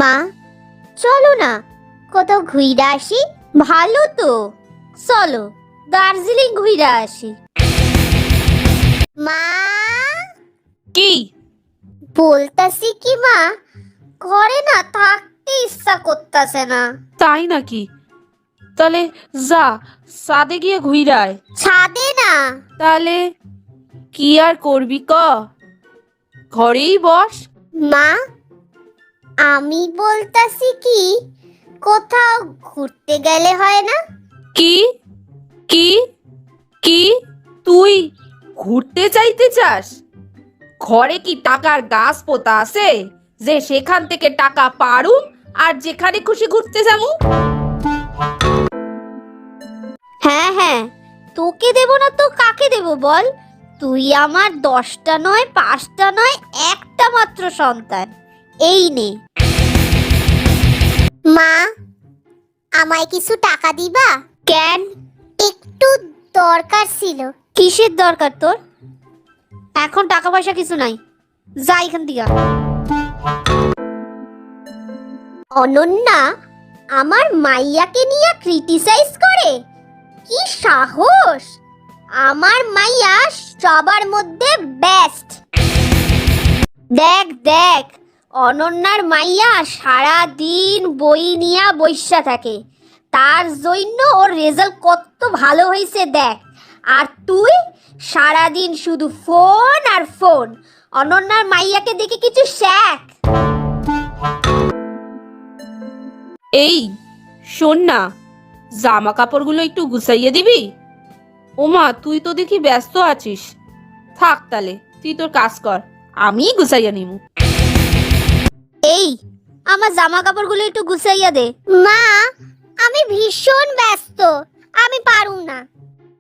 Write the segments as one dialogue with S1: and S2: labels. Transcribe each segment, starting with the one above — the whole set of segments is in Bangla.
S1: মা, চলো না কোথাও ঘুরে আসি। ভালো তো, চলো দার্জিলিং ঘুরে আসি। মা,
S2: কি
S1: বলতাছি কি মা, ঘরে না থাকতে ইচ্ছা করতেছে না।
S2: তাই নাকি? তাহলে যা, ছাদে গিয়ে ঘুরে আয়।
S1: ছাদে না।
S2: তাহলে কি আর করবি ক, ঘরেই বস।
S1: মা, আমি বলতাছি কি, কোথাও ঘুরতে গেলে হয় না?
S2: কি কি কি তুই ঘুরতে চাইতে চাস? ঘরে কি টাকার গাছ পোতা আছে যে সেখান থেকে টাকা পারুম আর যেখানে খুশি ঘুরতে যাবো?
S1: হ্যাঁ হ্যাঁ, তোকে দেব না তো কাকে দেব বল? তুই আমার 10টা নয়, 5টা নয়, একটা মাত্র সন্তান। এই নে। মা, আমায় কিছু টাকা দিবা? কেন? একটু দরকার ছিল। কিসের দরকার তোর? এখন টাকা পয়সা কিছু নাই, যা এখান থেকে। অনন্যা আমার মাইয়াকে নিয়ে ক্রিটিসাইজ করে? কি সাহস! আমার মাইয়া সবার মধ্যে বেস্ট। দেখ দেখ, অনন্যার মাইয়া সারা দিন বই নিয়ে বইসা থাকে, তার জন্য ওর রেজাল্ট কত ভালো হয়েছে দেখ। আর তুই সারা দিন শুধু ফোন আর ফোন। অনন্যার মাইয়াকে দেখে কিছু শেখ।
S2: এই শোন না, জামা কাপড়গুলো একটু গুছাইয়ে দিবি? ওমা, তুই তো দেখি ব্যস্ত আছিস। থাক তাহলে, তুই তোর কাজ কর, আমি গুছাইয়া নিমু।
S1: এই, আমার জামা কাপড়গুলো একটু গুছাইয়া দে। মা, আমি ভীষণ ব্যস্ত, আমি পারুম না।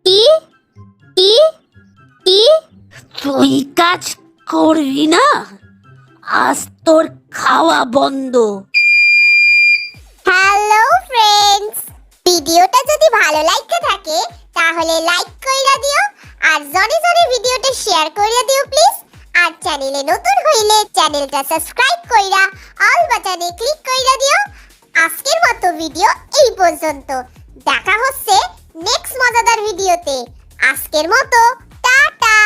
S1: কি কি কি?
S2: তুই কাজ করবি না? আজ তোর খাওয়া বন্ধ।
S1: হ্যালো ফ্রেন্ডস, ভিডিওটা যদি ভালো লাগতে থাকে তাহলে লাইক কইরা দিও, আর জনে জনে ভিডিওটা শেয়ার কইরা দিও প্লিজ। আর চ্যানেলে নতুন হইলে চ্যানেলটা সাবস্ক্রাইব কইরা অল বাটনে ক্লিক কইরা দিও। আজকের মতো ভিডিও এই পর্যন্ত, দেখা হচ্ছে নেক্সট মজাদার ভিডিওতে। আজকের মতো টাটা।